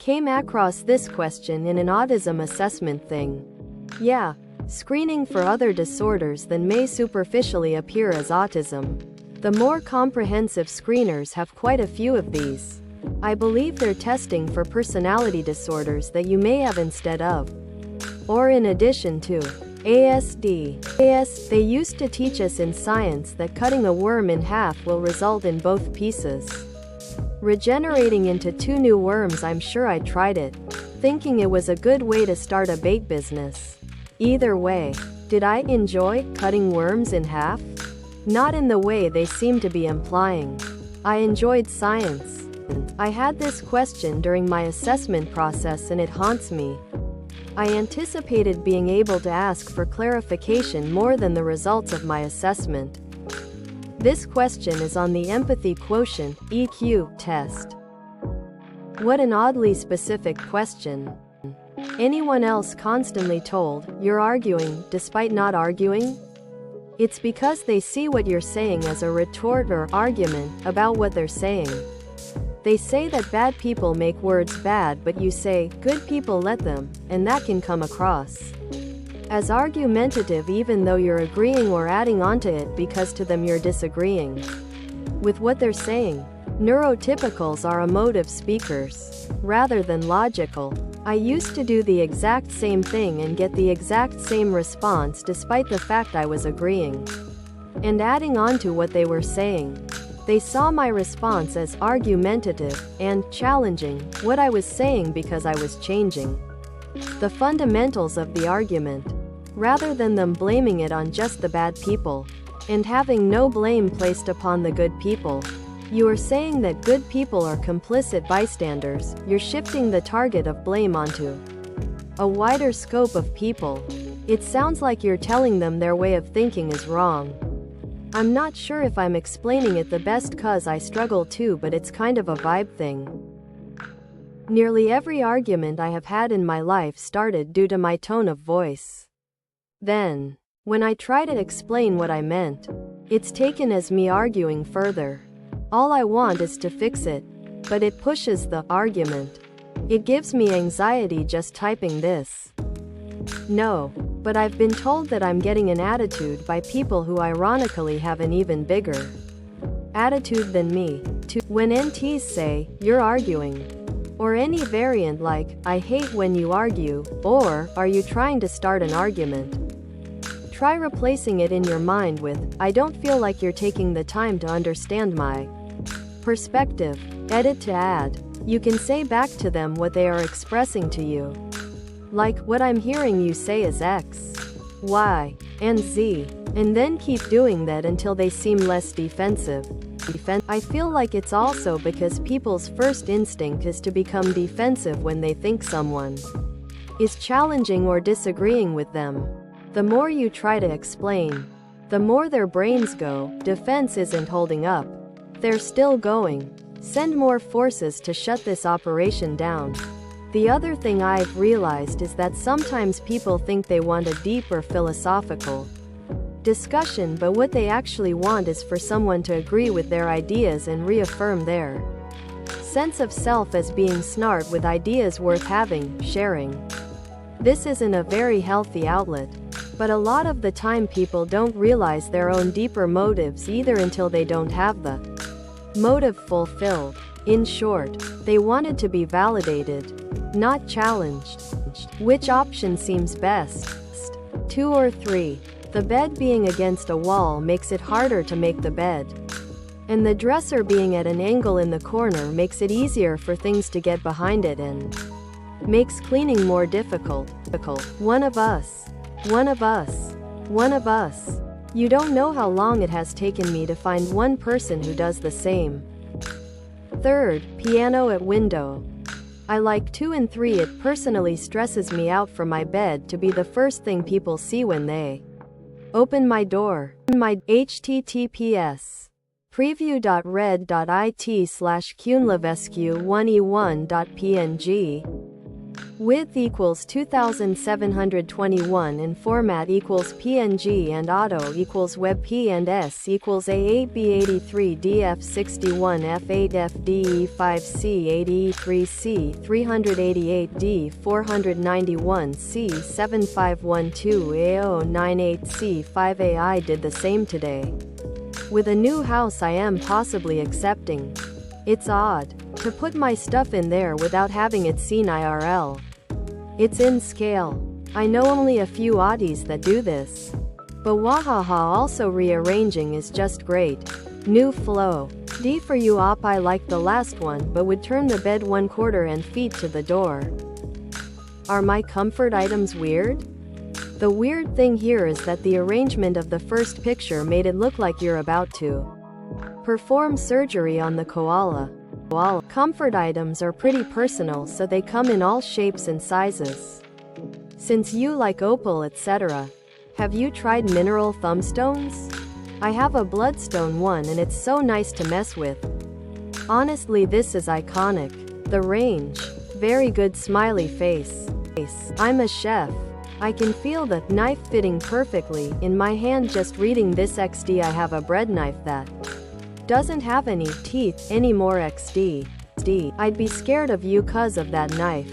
Came across this question in an autism assessment thing. Yeah, screening for other disorders than may superficially appear as autism. The more comprehensive screeners have quite a few of these. I believe they're testing for personality disorders that you may have instead of, or in addition to, ASD. They used to teach us in science that cutting a worm in half will result in both pieces regenerating into 2 new worms. I'm sure I tried it, thinking it was a good way to start a bait business. Either way, did I enjoy cutting worms in half? Not in the way they seem to be implying. I enjoyed science. I had this question during my assessment process and it haunts me. I anticipated being able to ask for clarification more than the results of my assessment. This question is on the empathy quotient (EQ) test. What an oddly specific question. Anyone else constantly told, "You're arguing," despite not arguing? It's because they see what you're saying as a retort or argument about what they're saying. They say that bad people make words bad, but you say, "Good people let them," and that can come across as argumentative even though you're agreeing or adding onto it because to them you're disagreeing with what they're saying. Neurotypicals are emotive speakers, rather than logical. I used to do the exact same thing and get the exact same response despite the fact I was agreeing and adding on to what they were saying. They saw my response as argumentative and challenging what I was saying because I was changing the fundamentals of the argument, rather than them blaming it on just the bad people and having no blame placed upon the good people. You are saying that good people are complicit bystanders. You're shifting the target of blame onto a wider scope of people. It sounds like you're telling them their way of thinking is wrong. I'm not sure if I'm explaining it the best cause I struggle too, but it's kind of a vibe thing. Nearly every argument I have had in my life started due to my tone of voice. Then, when I try to explain what I meant, it's taken as me arguing further. All I want is to fix it, but it pushes the argument. It gives me anxiety just typing this. No, but I've been told that I'm getting an attitude by people who ironically have an even bigger attitude than me. When NTs say, "You're arguing," or any variant like, "I hate when you argue," or, "Are you trying to start an argument?" Try replacing it in your mind with, "I don't feel like you're taking the time to understand my perspective." Edit to add. You can say back to them what they are expressing to you. Like, "What I'm hearing you say is X, Y, and Z." And then keep doing that until they seem less defensive. I feel like it's also because people's first instinct is to become defensive when they think someone is challenging or disagreeing with them. The more you try to explain, the more their brains go, "Defense isn't holding up. They're still going. Send more forces to shut this operation down." The other thing I've realized is that sometimes people think they want a deep or philosophical discussion, but what they actually want is for someone to agree with their ideas and reaffirm their sense of self as being smart with ideas worth having, sharing. This isn't a very healthy outlet, but a lot of the time people don't realize their own deeper motives either until they don't have the motive fulfilled. In short, they wanted to be validated, not challenged. Which option seems best? 2 or 3. The bed being against a wall makes it harder to make the bed, and the dresser being at an angle in the corner makes it easier for things to get behind it and makes cleaning more difficult. One of us. One of us. One of us. You don't know how long it has taken me to find one person who does the same. 3rd, piano at window. I like 2 and 3. It personally stresses me out for my bed to be the first thing people see when they open my door. My https preview.red.it/cunlevescu1e1.png Width equals 2721 and format equals PNG and auto equals WebP and S equals A8B83DF61F8FDE5C80E3C 388D494C7512A098C5A. I did the same today. With a new house I am possibly accepting. It's odd to put my stuff in there without having it seen IRL. It's in scale. I know only a few oddies that do this. But wahaha, also rearranging is just great. New flow. D for you op. I like the last one but would turn the bed 1/4 and feet to the door. Are my comfort items weird? The weird thing here is that the arrangement of the first picture made it look like you're about to perform surgery on the koala. Comfort items are pretty personal, so they come in all shapes and sizes. Since you like opal etc., have you tried mineral thumbstones? I have a bloodstone one and it's so nice to mess with. Honestly, this is iconic. The range. Very good smiley face. I'm a chef. I can feel the knife fitting perfectly in my hand just reading this. XD, I have a bread knife that doesn't have any teeth anymore. XD. I'd be scared of you 'cause of that knife.